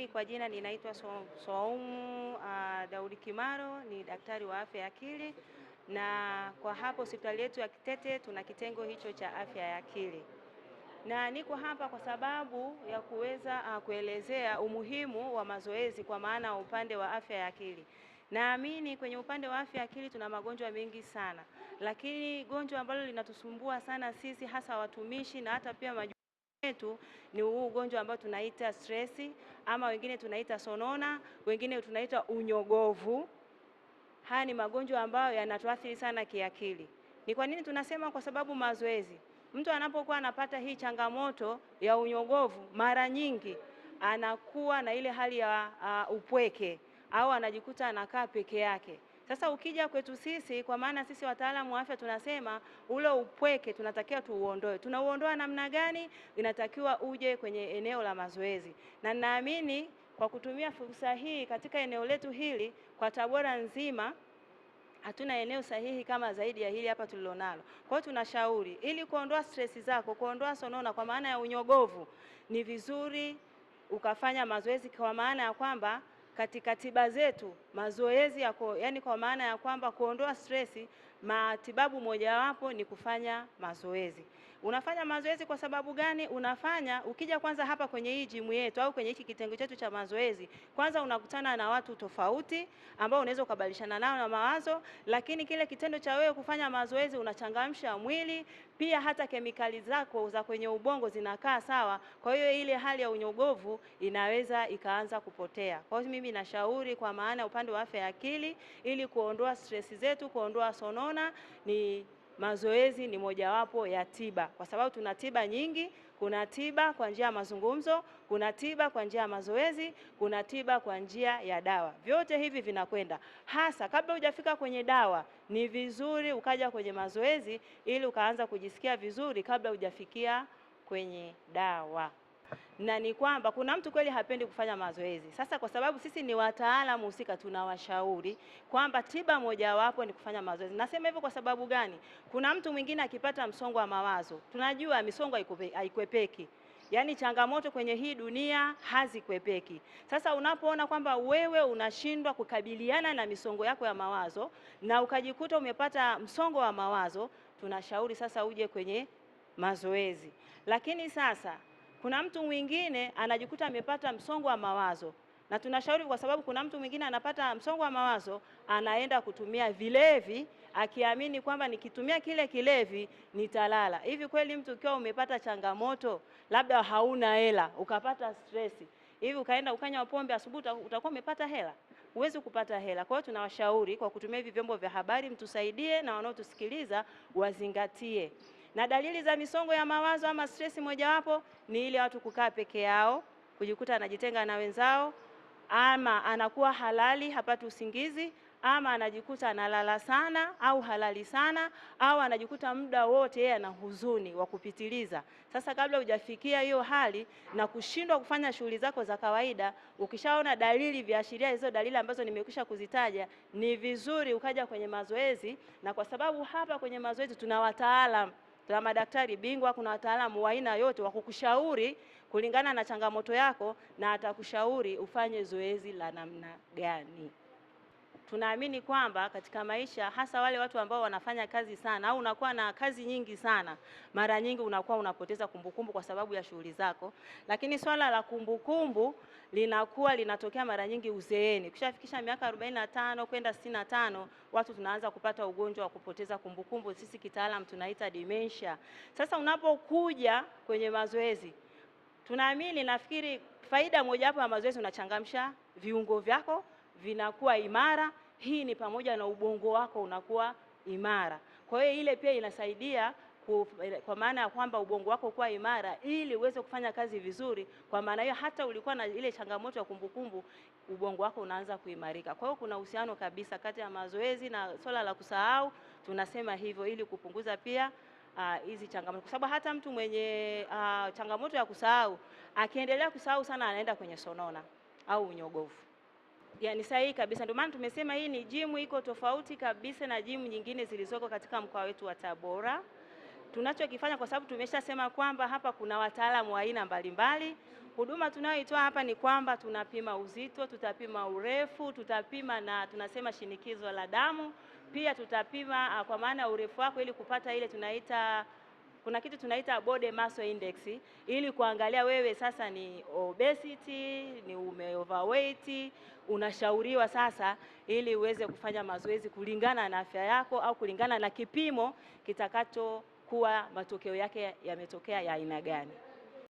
Mimi kwa jina ninaitwa Swaumu Daudi Kimaro, ni daktari wa afya ya akili, na kwa hapo hospitali yetu ya Kitete tuna kitengo hicho cha afya ya akili. Na niko hapa kwa sababu ya kuweza kuelezea umuhimu wa mazoezi kwa maana upande wa afya ya akili. Naamini kwenye upande wa afya ya akili tuna magonjwa mengi sana, lakini gonjwa ambalo linatusumbua sana sisi hasa watumishi na hata pia yetu ni huu ugonjwa ambao tunaita stresi, ama wengine tunaita sonona, wengine tunaita unyogovu. Haya ni magonjwa ambayo yanatuathiri sana kiakili. Ni kwa nini tunasema? Kwa sababu mazoezi. Mtu anapokuwa anapata hii changamoto ya unyogovu, mara nyingi anakuwa na ile hali ya upweke au anajikuta anakaa peke yake. Sasa ukija kwetu sisi, kwa maana sisi wataalamu wa afya tunasema ule upweke tunatakiwa tuuondoe. Tunauondoa namna gani? Inatakiwa uje kwenye eneo la mazoezi. Na naamini kwa kutumia fursa hii katika eneo letu hili kwa Tabora nzima hatuna eneo sahihi kama zaidi ya hili hapa tulilonalo. Kwa hiyo tunashauri ili kuondoa stress zako, kuondoa sonona kwa maana ya unyogovu, ni vizuri ukafanya mazoezi, kwa maana ya kwamba katika tiba zetu mazoezi yako, yani kwa maana ya kwamba kuondoa stresi, matibabu mojawapo ni kufanya mazoezi. Unafanya mazoezi kwa sababu gani? Unafanya ukija kwanza hapa kwenye hii jimu yetu au kwenye hiki kitengo chetu cha mazoezi, kwanza unakutana na watu tofauti ambao unaweza kubadilishana nao na mawazo, lakini kile kitendo cha wewe kufanya mazoezi unachangamsha mwili, pia hata kemikali zako za kwenye ubongo zinakaa sawa. Kwa hiyo ile hali ya unyogovu inaweza ikaanza kupotea. Kwa hiyo mimi nashauri kwa maana upande wa afya ya akili, ili kuondoa stress zetu, kuondoa sonona, ni mazoezi ni mojawapo ya tiba, kwa sababu tuna tiba nyingi. Kuna tiba kwa njia ya mazungumzo, kuna tiba kwa njia ya mazoezi, kuna tiba kwa njia ya dawa. Vyote hivi vinakwenda. Hasa kabla hujafika kwenye dawa, ni vizuri ukaja kwenye mazoezi ili ukaanza kujisikia vizuri kabla hujafikia kwenye dawa. Na ni kwamba kuna mtu kweli hapendi kufanya mazoezi. Sasa kwa sababu sisi ni wataalamu husika, tunawashauri kwamba tiba mojawapo ni kufanya mazoezi. Nasema hivyo kwa sababu gani? Kuna mtu mwingine akipata msongo wa mawazo, tunajua misongo haikwepeki. Yaani changamoto kwenye hii dunia hazikwepeki. Sasa unapoona kwamba wewe unashindwa kukabiliana na misongo yako ya mawazo na ukajikuta umepata msongo wa mawazo, tunashauri sasa uje kwenye mazoezi. Lakini sasa kuna mtu mwingine anajikuta amepata msongo wa mawazo, na tunashauri kwa sababu kuna mtu mwingine anapata msongo wa mawazo, anaenda kutumia vilevi akiamini kwamba nikitumia kile kilevi nitalala. Hivi kweli mtu ukiwa umepata changamoto, labda hauna hela, ukapata stress, hivi ukaenda ukanywa pombe asubuhi, utakuwa umepata hela? Huwezi kupata hela. Kwa hiyo tunawashauri kwa kutumia hivi vyombo vya habari mtusaidie, na wanaotusikiliza wazingatie. Na dalili za misongo ya mawazo ama stress mojawapo ni ile watu kukaa peke yao, kujikuta anajitenga na wenzao, ama anakuwa halali, hapati usingizi, ama anajikuta analala sana au halali sana, au anajikuta muda wote yeye ana huzuni wa kupitiliza. Sasa kabla hujafikia hiyo hali na kushindwa kufanya shughuli zako za kawaida, ukishaona dalili, viashiria hizo dalili ambazo nimekwisha kuzitaja, ni vizuri ukaja kwenye mazoezi. Na kwa sababu hapa kwenye mazoezi tuna wataalamu, tuna madaktari bingwa, kuna wataalamu wa aina yote wa kukushauri kulingana na changamoto yako, na atakushauri ufanye zoezi la namna gani. Tunaamini kwamba katika maisha, hasa wale watu ambao wanafanya kazi sana au unakuwa na kazi nyingi sana, mara nyingi unakuwa unapoteza kumbukumbu kwa sababu ya shughuli zako. Lakini swala la kumbukumbu linakuwa linatokea mara nyingi uzeeni. Ukishafikisha miaka 45 kwenda 65, watu tunaanza kupata ugonjwa wa kupoteza kumbukumbu, sisi kitaalamu tunaita dementia. Sasa unapokuja kwenye mazoezi, tunaamini, nafikiri faida mojawapo ya mazoezi, unachangamsha viungo vyako vinakuwa imara. Hii ni pamoja na ubongo wako unakuwa imara. Kwa hiyo ile pia inasaidia kwa maana ya kwamba ubongo wako kuwa imara ili uweze kufanya kazi vizuri. Kwa maana hiyo hata ulikuwa na ile changamoto ya kumbukumbu, ubongo wako unaanza kuimarika. Kwa hiyo kuna uhusiano kabisa kati ya mazoezi na swala la kusahau. Tunasema hivyo ili kupunguza pia hizi changamoto, kwa sababu hata mtu mwenye changamoto ya kusahau akiendelea kusahau sana anaenda kwenye sonona au unyogovu. Ni sahihi kabisa. Ndio maana tumesema hii ni jimu iko tofauti kabisa na jimu nyingine zilizoko katika mkoa wetu wa Tabora. Tunachokifanya, kwa sababu tumeshasema kwamba hapa kuna wataalamu wa aina mbalimbali, Huduma tunayoitoa hapa ni kwamba tunapima uzito, tutapima urefu, tutapima na tunasema shinikizo la damu, pia tutapima kwa maana urefu wako ili kupata ile kuna kitu tunaita body mass index, ili kuangalia wewe sasa ni obesity, ni overweight, unashauriwa sasa ili uweze kufanya mazoezi kulingana na afya yako au kulingana na kipimo kitakacho kuwa matokeo yake yametokea ya aina gani.